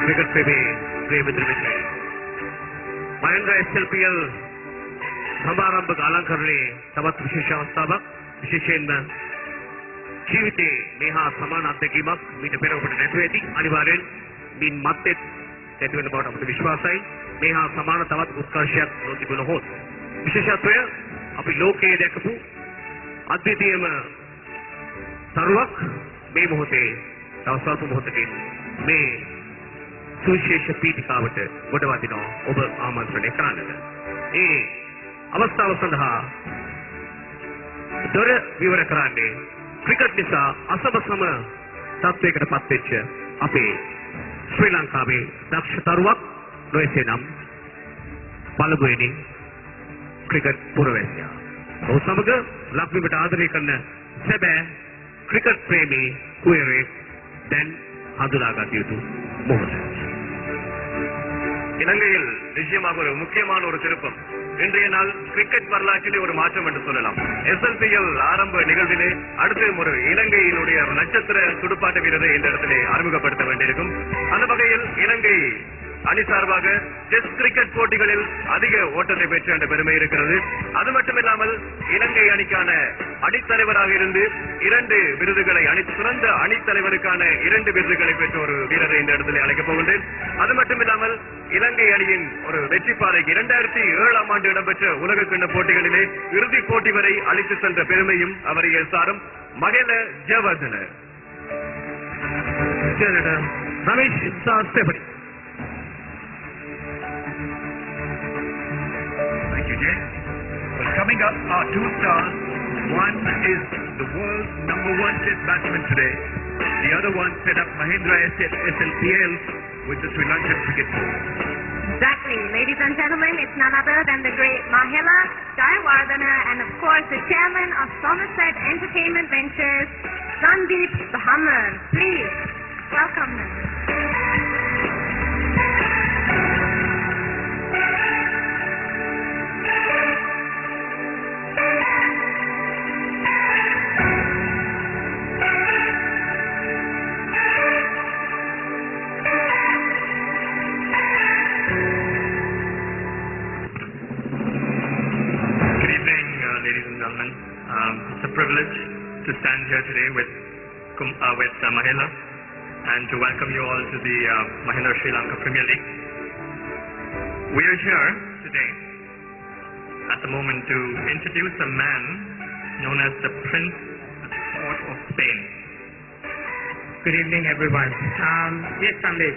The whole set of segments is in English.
cricket premi ප්‍රේමදිනයේ Mahinda SLPL සමාරම්භක අලංකරණයේ තවත් විශේෂ අවස්ථාවක් විශේෂයෙන්ම ජීවිතේ මේ හා සමාන අත්දැකීමක් මීට පෙර ඔබට නැතුව ඇති අනිවාර්යෙන් මින් මත්තේ ඇති වෙන බවට අපට විශ්වාසයි මේ හා සමාන තවත් උත්කර්ෂයක් නොතිබුණොත් විශේෂත්වය අපි ලෝකයේ දැකපු අද්විතීයම තරුවක් මේ මොහොතේ තව ස්වල්ප මොහොතකින් මේ සුවිශේෂ පීඨිකාවට ගොඩ වදිනවා ඔබ ආමන්ත්‍රණය කරන්නට. ඒ අවස්ථාව සඳහා දොර විවර කරන්නේ ක්‍රිකට් නිසා අසමසම තත්වයකට පත්වෙච්ච අපේ ශ්‍රී ලංකාවේ දක්ෂ තරුවක් නොයසේ නම් පළමුවෙනි ක්‍රිකට් පුරවැසියා. ඔහු සමග ලක්බිමට ආදරය කරන සැබෑ ක්‍රිකට් ප්‍රේමී කුයරෙක් දැන් හඳුනාගත යුතු මොහොත. இலங்கையில் நிச்சயமாக ஒரு முக்கியமான ஒரு திருப்பம். இன்றைய நாள் கிரிக்கெட் வரலாற்றிலே ஒரு மாற்றம் என்று சொல்லலாம். SLPL ஆரம்ப நிகழ்விலே அடுத்து ஒரு இலங்கையினுடைய நட்சத்திர துடுப்பாட்ட வீரரை இந்த இடத்திலே அறிமுகப்படுத்த வேண்டியிருக்கும். அந்த வகையில் இலங்கை அணி சார்பாக டெஸ்ட் கிரிக்கெட் போட்டிகளில் அதிக ஓட்டத்தை பெற்ற என்ற பெருமை இருக்கிறது. அது மட்டுமில்லாமல் இலங்கை அணிக்கான அணித்தலைவராக இருந்து 2 விருதுகளை சிறந்த அணித்தலைவருக்கான 2 விருதுகளை பெற்ற ஒரு வீரரை இந்த இடத்தில் அழைக்கப் போகின்றேன். அது மட்டுமில்லாமல் இலங்கை அணியின் ஒரு வெற்றி பாதைக்கு 2007ஆம் ஆண்டு இடம்பெற்ற உலக கிண்ண போட்டிகளிலே இறுதிப் போட்டி வரை அழைத்து சென்ற பெருமையும் அவரை சாரும் Mahela Jayewardene. Ramesh Slpl. Thank you, Jay. Well, coming up are 2 stars. One is the world's #1 test batsman today. The other one set up Mahindra SLPL with the Sri Lankan cricket team. Exactly. Ladies and gentlemen, it's none other than the great Mahela Jayawardena and of course the chairman of Somerset Entertainment Ventures, Sandeep Bahaman. Please welcome them. It's a privilege to stand here today with Mahela and to welcome you all to the Mahindra Sri Lanka Premier League. We are here today at the moment to introduce a man known as the Prince of Sport of Spain. Good evening, everyone. Yes, Sandeep.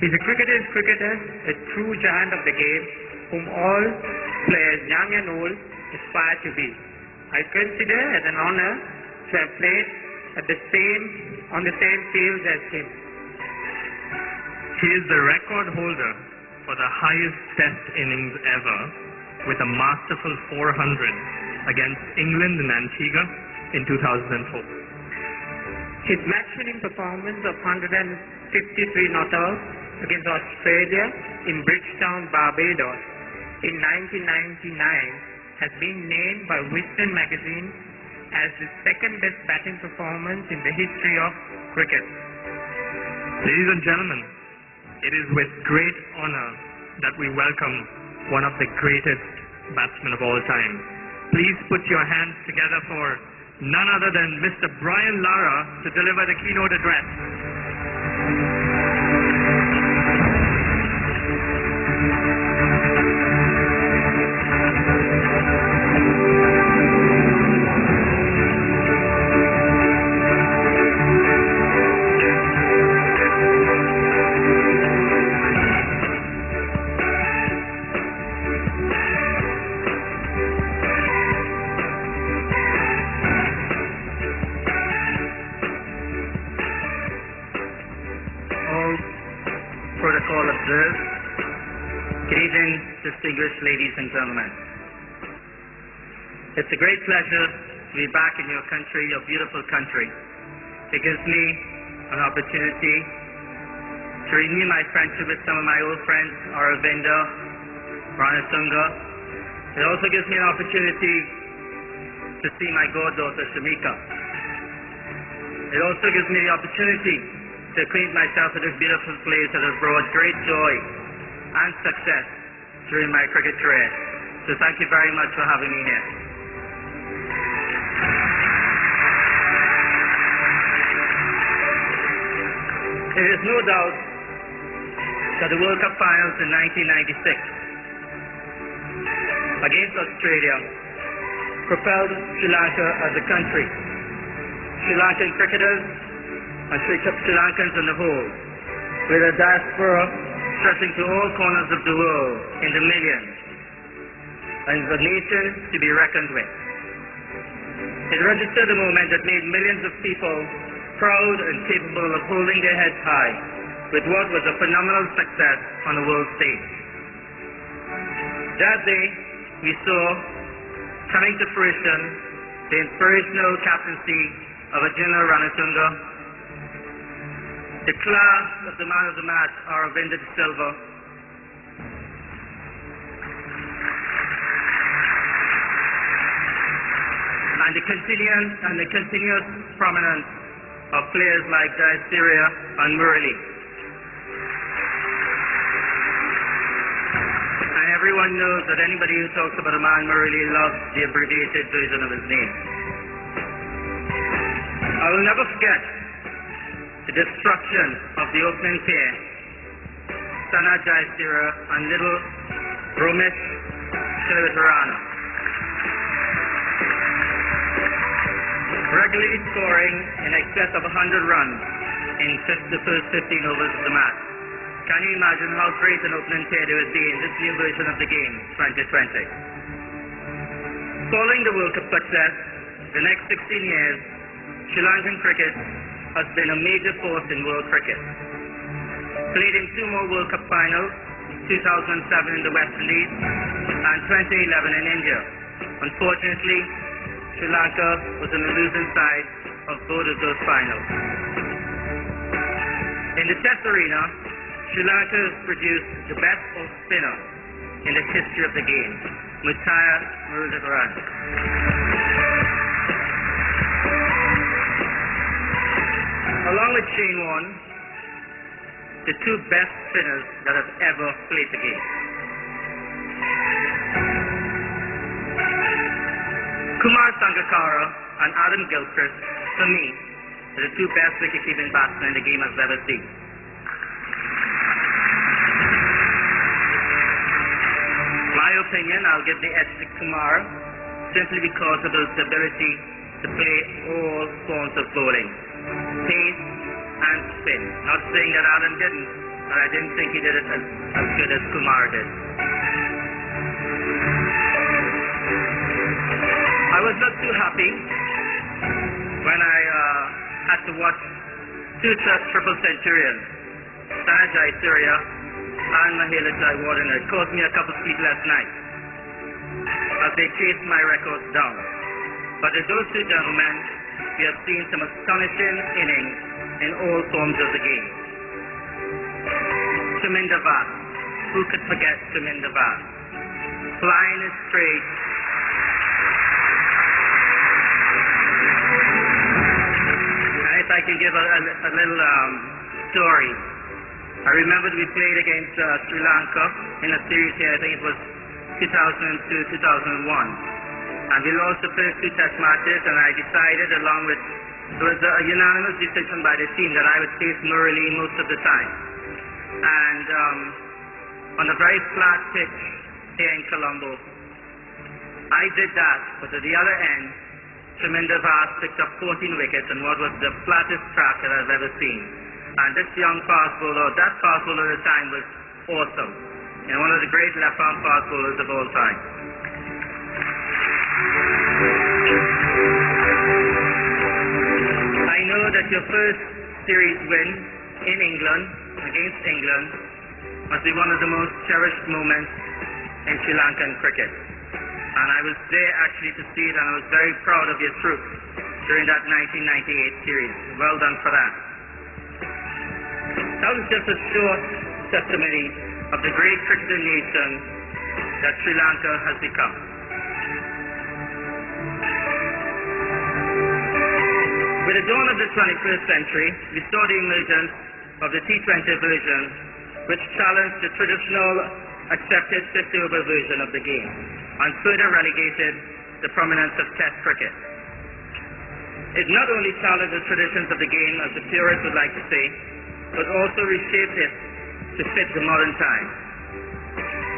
He's a cricketer, a true giant of the game, whom all players, young and old, aspire to be. I consider it an honor to have played on the same field as him. He is the record holder for the highest test innings ever with a masterful 400 against England in Antigua in 2004. His match-winning performance of 153 not out against Australia in Bridgetown, Barbados in 1999 has been named by Wisden magazine as the second best batting performance in the history of cricket. Ladies and gentlemen, it is with great honor that we welcome one of the greatest batsmen of all time. Please put your hands together for none other than Mr. Brian Lara to deliver the keynote address. Protocol observed. Good evening, distinguished ladies and gentlemen. It's a great pleasure to be back in your country, your beautiful country. It gives me an opportunity to renew my friendship with some of my old friends, Aravinda, Ranatunga. It also gives me an opportunity to see my goddaughter, Shamika. It also gives me the opportunity to acquaint myself with this beautiful place that has brought great joy and success during my cricket career. So thank you very much for having me here. There is no doubt that the World Cup finals in 1996 against Australia propelled Sri Lanka as a country. Sri Lankan cricketers and Sri Lankans on the whole, with a diaspora stretching to all corners of the world in the millions, and a nation to be reckoned with. It registered a moment that made millions of people proud and capable of holding their heads high with what was a phenomenal success on the world stage. That day, we saw coming to fruition the inspirational captaincy of Ajina Ranatunga, the class of the man of the match, Aravinda De Silva, and the continuous prominence of players like Jayasuriya and Murali. And everyone knows that anybody who talks about a man Murali loves the abbreviated version of his name. I will never forget the destruction of the opening pair, Sana Jayasuriya and little Romesh Chilvitarana, regularly scoring in excess of 100 runs in the first 15 overs of the match. Can you imagine how great an opening pair they would be in this new version of the game, 2020? Following the World Cup success, the next 16 years, Sri Lankan cricket has been a major force in world cricket. Played in 2 more World Cup finals, 2007 in the West Indies and 2011 in India. Unfortunately, Sri Lanka was on the losing side of both of those finals. In the Test arena, Sri Lanka has produced the best off-spinner in the history of the game, Muttiah Muralitharan. Along with Shane Warne, the 2 best spinners that have ever played the game. Kumar Sangakkara and Adam Gilchrist, for me, are the 2 best wicket-keeping batsmen the game has ever seen. My opinion, I'll give the edge to Kumar simply because of his ability to play all forms of bowling, pace and spin. Not saying that Adam didn't, but I didn't think he did it as good as Kumar did. I was not too happy when I had to watch 2 triple centurions, Sana Jayasuriya and Mahela Jayawardene. It caused me a couple of sleepless nights as they chased my records down. But with those 2 gentlemen, we have seen some astonishing innings in all forms of the game. Chaminda Vaas, who could forget Chaminda Vaas? Flying is straight. If I can give a little story. I remember we played against Sri Lanka in a series here, I think it was 2002-2001. And we lost the first 2 test matches, and I decided it was a unanimous decision by the team that I would face Murali most of the time. And on a very flat pitch here in Colombo, I did that, but at the other end, Chaminda Vaas picked up 14 wickets on what was the flattest track that I've ever seen. And this young fast bowler, that fast bowler at the time was awesome. And one of the great left-arm fast bowlers of all time. I know that your first series win in England, against England, must be one of the most cherished moments in Sri Lankan cricket. And I was there actually to see it, and I was very proud of your troops during that 1998 series. Well done for that. That was just a short testimony of the great cricketing nation that Sri Lanka has become. With the dawn of the 21st century, we saw the emergence of the T20 version, which challenged the traditional accepted 50-over version of the game and further relegated the prominence of Test cricket. It not only challenged the traditions of the game, as the purists would like to say, but also reshaped it to fit the modern times.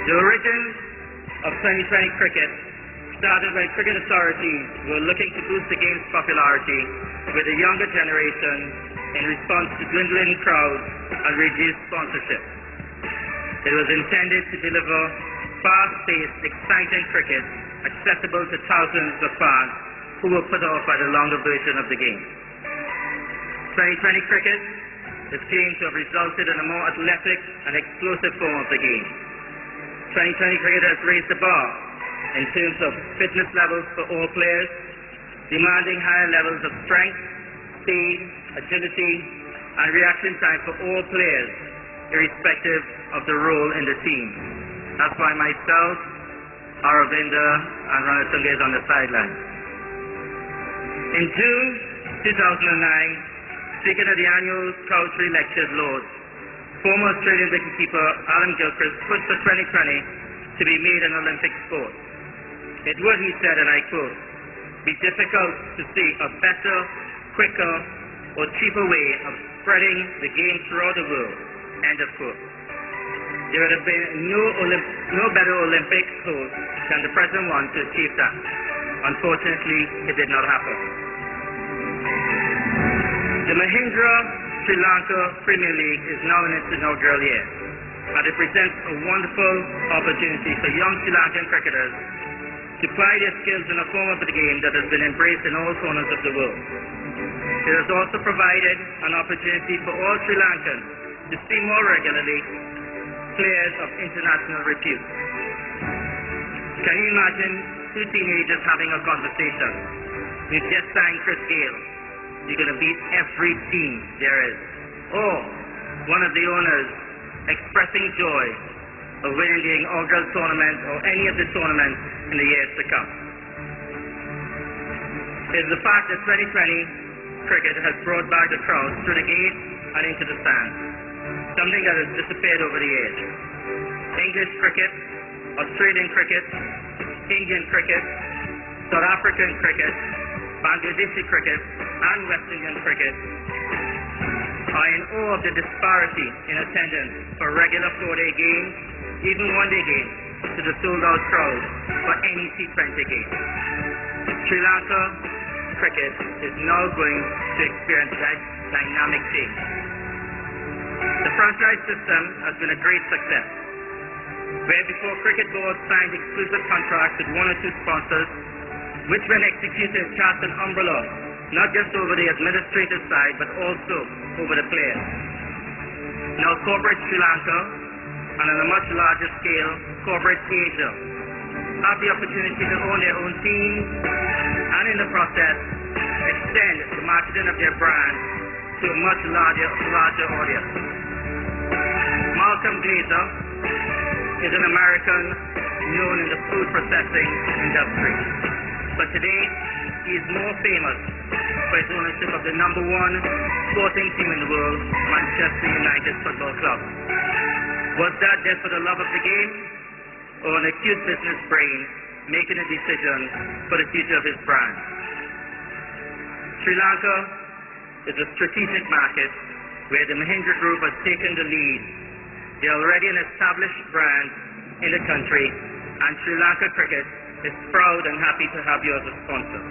The origin of 2020 cricket started when cricket authorities were looking to boost the game's popularity with the younger generation in response to dwindling crowds and reduced sponsorship. It was intended to deliver fast-paced, exciting cricket accessible to thousands of fans who were put off by the longer version of the game. 2020 cricket is claimed to have resulted in a more athletic and explosive form of the game. 2020 cricket has raised the bar in terms of fitness levels for all players, demanding higher levels of strength, speed, agility, and reaction time for all players, irrespective of the role in the team. That's why myself, Aravinda, and Ranatunga is on the sideline. In June 2009, speaking at the annual Cowtree Lectures Lords, former Australian wicketkeeper Alan Gilchrist pushed for 2020 to be made an Olympic sport. It would, he said, and I quote, be difficult to see a better, quicker, or cheaper way of spreading the game throughout the world, end of quote. There would have been no better Olympic host than the present one to achieve that. Unfortunately, it did not happen. The Mahindra Sri Lanka Premier League is now in its inaugural year, and it presents a wonderful opportunity for young Sri Lankan cricketers to apply their skills in a form of the game that has been embraced in all corners of the world. It has also provided an opportunity for all Sri Lankans to see more regularly players of international repute. Can you imagine two teenagers having a conversation? We've just signed Chris Gale. You're going to beat every team there is. Or one of the owners expressing joy of winning the inaugural tournament or any of the tournaments in the years to come. It is the fact that 2020 cricket has brought back the crowds through the gate and into the stands, something that has disappeared over the years. English cricket, Australian cricket, Indian cricket, South African cricket, Bangladeshi cricket, and West Indian cricket are in awe of the disparity in attendance for regular 4-day games, even 1-day games, to the sold-out crowd for any T20 game. Sri Lanka cricket is now going to experience that dynamic change. The franchise system has been a great success, where before cricket boards signed exclusive contracts with one or two sponsors, which when executed cast an umbrella not just over the administrative side but also over the players. Now corporate Sri Lanka, and on a much larger scale, corporate Asia, have the opportunity to own their own teams and in the process extend the marketing of their brand to a much larger audience. Malcolm Glazer is an American known in the food processing industry, but today he is more famous for his ownership of the #1 sporting team in the world, Manchester United Football Club. Was that just for the love of the game, or an acute business brain making a decision for the future of his brand? Sri Lanka is a strategic market where the Mahindra Group has taken the lead. They are already an established brand in the country, and Sri Lanka cricket is proud and happy to have you as a sponsor.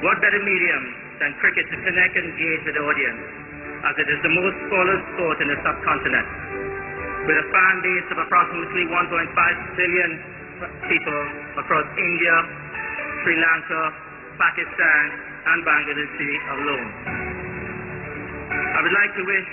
What better medium than cricket to connect and engage with the audience, as it is the most followed sport in the subcontinent, with a fan base of approximately 1.5 billion people across India, Sri Lanka, Pakistan, and Bangladesh alone. I would like to wish